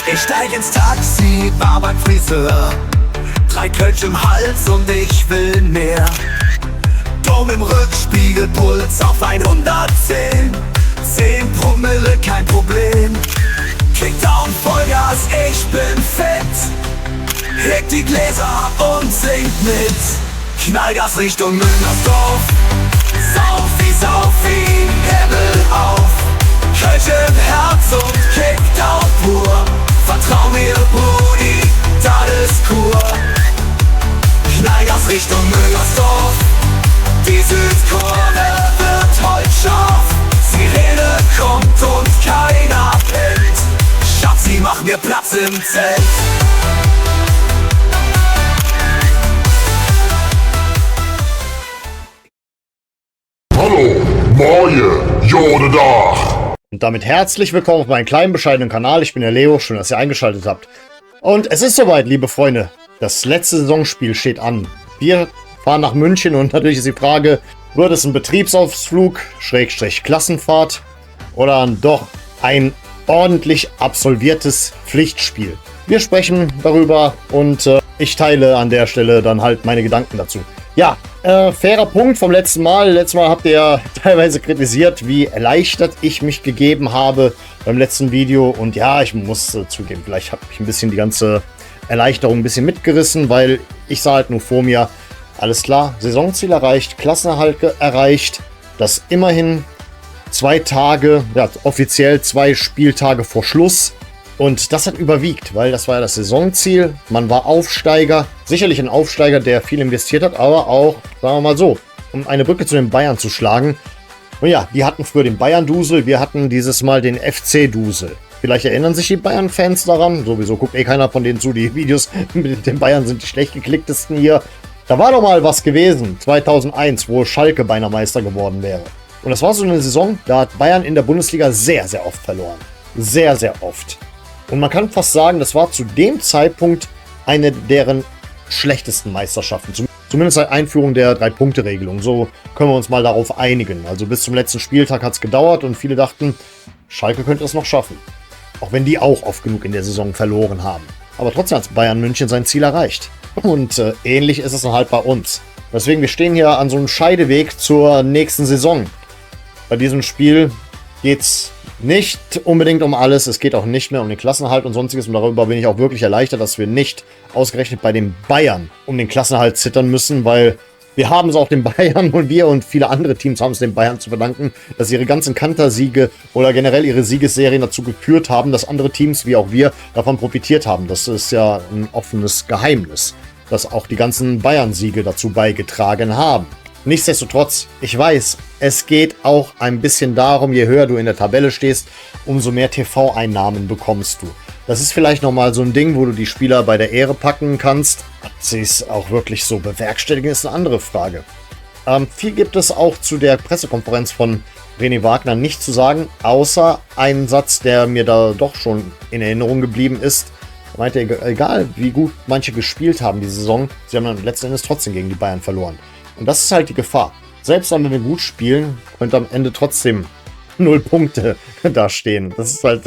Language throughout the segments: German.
Ich steig ins Taxi, war beim Friseur. 3 Kölsch im Hals und ich will mehr. Dom im Rückspiegel, Puls auf 110. 10 Promille, kein Problem. Kickdown, Vollgas, ich bin fit. Heb die Gläser und singt mit. Knallgas Richtung Müngersdorf. Saufi, Hebel auf. Kölsch im Herz und Kickdown pur. Vertrau mir, Brudi, das ist Kur. Knallgas Richtung Müngersdorf. Die Südkurve wird heut scharf. Sirene kommt und keiner pennt. Schatzi, mach mir Platz im Zelt. Hallo, Moje, Jode Dach. Und damit herzlich willkommen auf meinem kleinen, bescheidenen Kanal. Ich bin der Leo, schön, dass ihr eingeschaltet habt. Und es ist soweit, liebe Freunde. Das letzte Saisonspiel steht an. Wir fahren nach München und natürlich ist die Frage, wird es ein Betriebsausflug, Schrägstrich Klassenfahrt oder doch ein ordentlich absolviertes Pflichtspiel? Wir sprechen darüber und ich teile an der Stelle dann halt meine Gedanken dazu. Ja, fairer Punkt vom letzten Mal. Letztes Mal habt ihr ja teilweise kritisiert, wie erleichtert ich mich gegeben habe beim letzten Video. Und ja, ich muss zugeben, vielleicht habe ich ein bisschen die ganze Erleichterung ein bisschen mitgerissen, weil ich sah halt nur vor mir, alles klar, Saisonziel erreicht, Klassenerhalt erreicht, das immerhin 2 Tage, ja offiziell 2 Spieltage vor Schluss. Und das hat überwiegt, weil das war ja das Saisonziel. Man war Aufsteiger, sicherlich ein Aufsteiger, der viel investiert hat, aber auch, sagen wir mal so, um eine Brücke zu den Bayern zu schlagen. Und ja, die hatten früher den Bayern-Dusel, wir hatten dieses Mal den FC-Dusel. Vielleicht erinnern sich die Bayern-Fans daran, sowieso guckt keiner von denen zu, die Videos mit den Bayern sind die schlecht geklicktesten hier. Da war doch mal was gewesen, 2001, wo Schalke beinahe Meister geworden wäre. Und das war so eine Saison, da hat Bayern in der Bundesliga sehr, sehr oft verloren. Sehr, sehr oft. Und man kann fast sagen, das war zu dem Zeitpunkt eine deren schlechtesten Meisterschaften. Zumindest seit Einführung der 3-Punkte-Regelung. So können wir uns mal darauf einigen. Also bis zum letzten Spieltag hat es gedauert und viele dachten, Schalke könnte es noch schaffen. Auch wenn die auch oft genug in der Saison verloren haben. Aber trotzdem hat Bayern München sein Ziel erreicht. Und ähnlich ist es dann halt bei uns. Deswegen, wir stehen hier an so einem Scheideweg zur nächsten Saison. Bei diesem Spiel geht es nicht unbedingt um alles, es geht auch nicht mehr um den Klassenerhalt und sonstiges und darüber bin ich auch wirklich erleichtert, dass wir nicht ausgerechnet bei den Bayern um den Klassenerhalt zittern müssen, weil wir haben es auch den Bayern und wir und viele andere Teams haben es den Bayern zu verdanken, dass ihre ganzen Kantersiege oder generell ihre Siegesserien dazu geführt haben, dass andere Teams wie auch wir davon profitiert haben. Das ist ja ein offenes Geheimnis, dass auch die ganzen Bayern-Siege dazu beigetragen haben. Nichtsdestotrotz, ich weiß, es geht auch ein bisschen darum, je höher du in der Tabelle stehst, umso mehr TV-Einnahmen bekommst du. Das ist vielleicht nochmal so ein Ding, wo du die Spieler bei der Ehre packen kannst. Ob sie es auch wirklich so bewerkstelligen, ist eine andere Frage. Viel gibt es auch zu der Pressekonferenz von René Wagner nicht zu sagen, außer einen Satz, der mir da doch schon in Erinnerung geblieben ist. Er meinte, egal wie gut manche gespielt haben die Saison, sie haben dann letzten Endes trotzdem gegen die Bayern verloren. Und das ist halt die Gefahr. Selbst wenn wir gut spielen, könnte am Ende trotzdem 0 Punkte dastehen. Das ist halt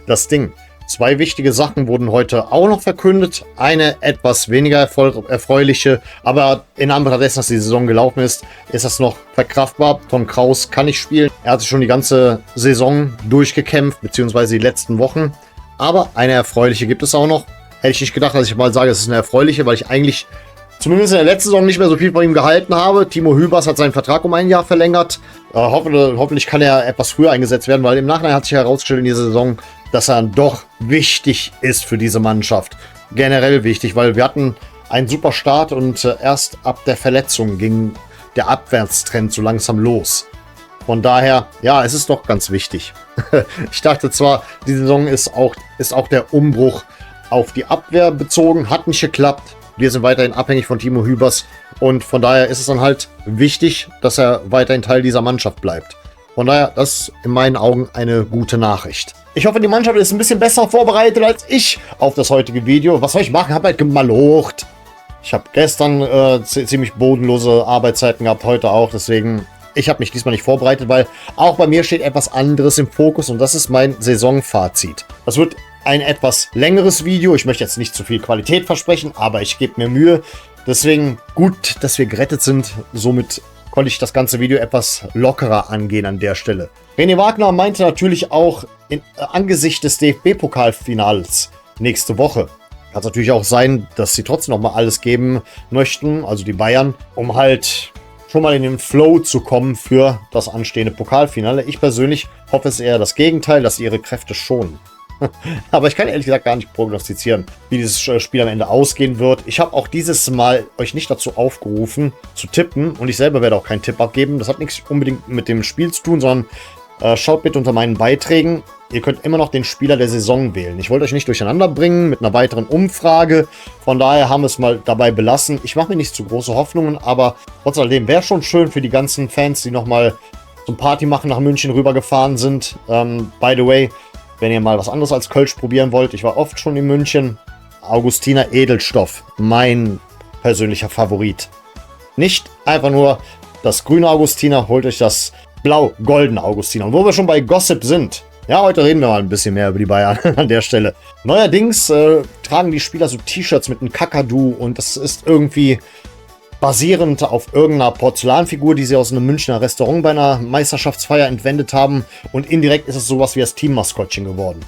das Ding. 2 wichtige Sachen wurden heute auch noch verkündet. Eine etwas weniger erfreuliche, aber in Anbetracht dessen, dass die Saison gelaufen ist, ist das noch verkraftbar. Tom Kraus kann nicht spielen. Er hat sich schon die ganze Saison durchgekämpft, beziehungsweise die letzten Wochen. Aber eine erfreuliche gibt es auch noch. Hätte ich nicht gedacht, dass ich mal sage, es ist eine erfreuliche, weil ich eigentlich zumindest in der letzten Saison nicht mehr so viel von ihm gehalten habe. Timo Hübers hat seinen Vertrag um 1 Jahr verlängert. Hoffentlich kann er etwas früher eingesetzt werden, weil im Nachhinein hat sich herausgestellt in dieser Saison, dass er doch wichtig ist für diese Mannschaft. Generell wichtig, weil wir hatten einen super Start und erst ab der Verletzung ging der Abwärtstrend so langsam los. Von daher, ja, es ist doch ganz wichtig. Ich dachte zwar, die Saison ist auch der Umbruch auf die Abwehr bezogen, hat nicht geklappt. Wir sind weiterhin abhängig von Timo Hübers und von daher ist es dann halt wichtig, dass er weiterhin Teil dieser Mannschaft bleibt. Von daher, das ist in meinen Augen eine gute Nachricht. Ich hoffe, die Mannschaft ist ein bisschen besser vorbereitet als ich auf das heutige Video. Was soll ich machen? Ich habe halt gemalocht. Ich habe gestern ziemlich bodenlose Arbeitszeiten gehabt, heute auch. Deswegen, ich habe mich diesmal nicht vorbereitet, weil auch bei mir steht etwas anderes im Fokus und das ist mein Saisonfazit. Das wird ein etwas längeres Video. Ich möchte jetzt nicht zu viel Qualität versprechen, aber ich gebe mir Mühe. Deswegen gut, dass wir gerettet sind. Somit konnte ich das ganze Video etwas lockerer angehen an der Stelle. René Wagner meinte natürlich auch angesichts des DFB-Pokalfinals nächste Woche. Kann es natürlich auch sein, dass sie trotzdem noch mal alles geben möchten, also die Bayern, um halt schon mal in den Flow zu kommen für das anstehende Pokalfinale. Ich persönlich hoffe es eher das Gegenteil, dass sie ihre Kräfte schonen. Aber ich kann ehrlich gesagt gar nicht prognostizieren, wie dieses Spiel am Ende ausgehen wird. Ich habe auch dieses Mal euch nicht dazu aufgerufen, zu tippen. Und ich selber werde auch keinen Tipp abgeben. Das hat nichts unbedingt mit dem Spiel zu tun, sondern schaut bitte unter meinen Beiträgen. Ihr könnt immer noch den Spieler der Saison wählen. Ich wollte euch nicht durcheinander bringen mit einer weiteren Umfrage. Von daher haben wir es mal dabei belassen. Ich mache mir nicht zu große Hoffnungen, aber trotz alledem wäre schon schön für die ganzen Fans, die nochmal zum Party machen nach München rübergefahren sind. By the way, wenn ihr mal was anderes als Kölsch probieren wollt, ich war oft schon in München. Augustiner Edelstoff, mein persönlicher Favorit. Nicht einfach nur das grüne Augustiner, holt euch das blau-goldene Augustiner. Und wo wir schon bei Gossip sind, ja, heute reden wir mal ein bisschen mehr über die Bayern an der Stelle. Neuerdings tragen die Spieler so T-Shirts mit einem Kakadu und das ist irgendwie basierend auf irgendeiner Porzellanfigur, die sie aus einem Münchner Restaurant bei einer Meisterschaftsfeier entwendet haben. Und indirekt ist es sowas wie das Teammaskottchen geworden.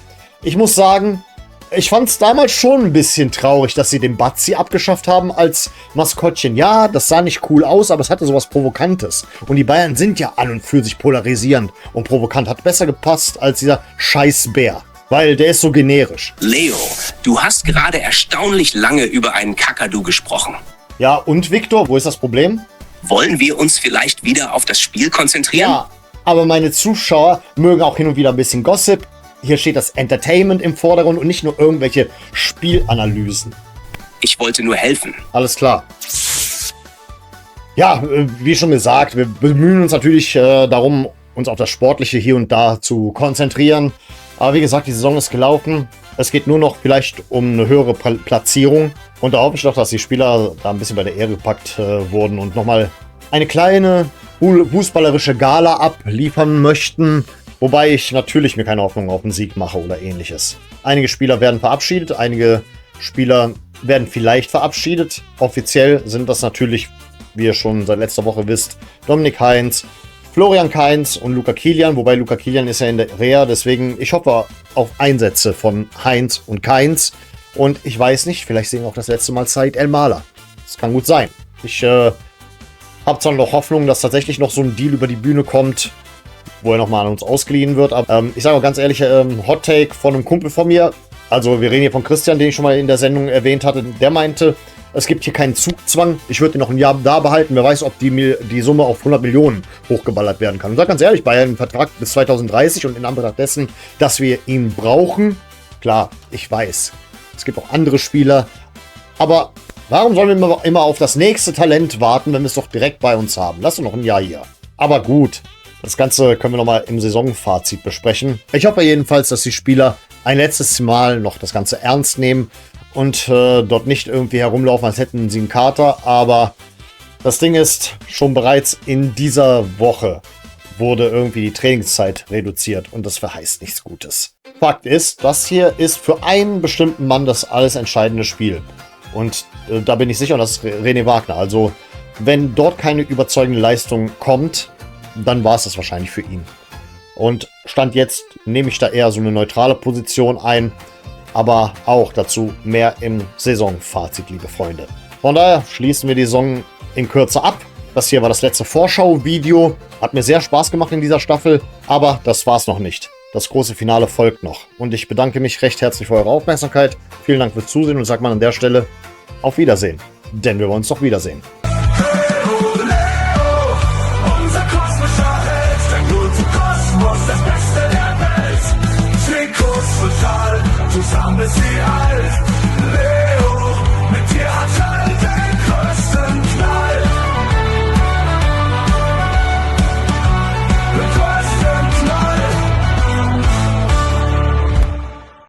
Ich muss sagen, ich fand es damals schon ein bisschen traurig, dass sie den Batzi abgeschafft haben als Maskottchen. Ja, das sah nicht cool aus, aber es hatte sowas Provokantes. Und die Bayern sind ja an und für sich polarisierend. Und provokant hat besser gepasst als dieser Scheißbär. Weil der ist so generisch. Leo, du hast gerade erstaunlich lange über einen Kakadu gesprochen. Ja, und Victor, wo ist das Problem? Wollen wir uns vielleicht wieder auf das Spiel konzentrieren? Ja, aber meine Zuschauer mögen auch hin und wieder ein bisschen Gossip. Hier steht das Entertainment im Vordergrund und nicht nur irgendwelche Spielanalysen. Ich wollte nur helfen. Alles klar. Ja, wie schon gesagt, wir bemühen uns natürlich darum, uns auf das Sportliche hier und da zu konzentrieren. Aber wie gesagt, die Saison ist gelaufen. Es geht nur noch vielleicht um eine höhere Platzierung. Und da hoffe ich doch, dass die Spieler da ein bisschen bei der Ehre gepackt wurden und nochmal eine kleine fußballerische Gala abliefern möchten. Wobei ich natürlich mir keine Hoffnung auf einen Sieg mache oder ähnliches. Einige Spieler werden verabschiedet, einige Spieler werden vielleicht verabschiedet. Offiziell sind das natürlich, wie ihr schon seit letzter Woche wisst, Dominik Heinz, Florian Kainz und Luca Kilian. Wobei Luca Kilian ist ja in der Reha, deswegen ich hoffe auf Einsätze von Heinz und Kainz. Und ich weiß nicht, vielleicht sehen wir auch das letzte Mal Said El-Mala. Das kann gut sein. Ich habe zwar noch Hoffnung, dass tatsächlich noch so ein Deal über die Bühne kommt, wo er nochmal an uns ausgeliehen wird. Aber ich sage auch ganz ehrlich, Hot Take von einem Kumpel von mir. Also wir reden hier von Christian, den ich schon mal in der Sendung erwähnt hatte. Der meinte, es gibt hier keinen Zugzwang. Ich würde ihn noch ein Jahr da behalten. Wer weiß, ob die Summe auf 100 Millionen hochgeballert werden kann. Und sag ganz ehrlich, Bayern einen Vertrag bis 2030 und in Anbetracht dessen, dass wir ihn brauchen. Klar, ich weiß. Es gibt auch andere Spieler. Aber warum sollen wir immer auf das nächste Talent warten, wenn wir es doch direkt bei uns haben? Lass uns noch ein Jahr hier. Aber gut. Das Ganze können wir nochmal im Saisonfazit besprechen. Ich hoffe jedenfalls, dass die Spieler ein letztes Mal noch das Ganze ernst nehmen und dort nicht irgendwie herumlaufen, als hätten sie einen Kater. Aber das Ding ist, schon bereits in dieser Woche wurde irgendwie die Trainingszeit reduziert und das verheißt nichts Gutes. Fakt ist, das hier ist für einen bestimmten Mann das alles entscheidende Spiel. Und da bin ich sicher, und das ist René Wagner. Also, wenn dort keine überzeugende Leistung kommt, dann war es das wahrscheinlich für ihn. Und Stand jetzt nehme ich da eher so eine neutrale Position ein, aber auch dazu mehr im Saisonfazit, liebe Freunde. Von daher schließen wir die Saison in Kürze ab. Das hier war das letzte Vorschau-Video. Hat mir sehr Spaß gemacht in dieser Staffel, aber das war's noch nicht. Das große Finale folgt noch. Und ich bedanke mich recht herzlich für eure Aufmerksamkeit. Vielen Dank fürs Zusehen und sag mal an der Stelle auf Wiedersehen. Denn wir wollen uns doch wiedersehen. Das Beste der Welt. Trikots total, zusammen bis sie alt.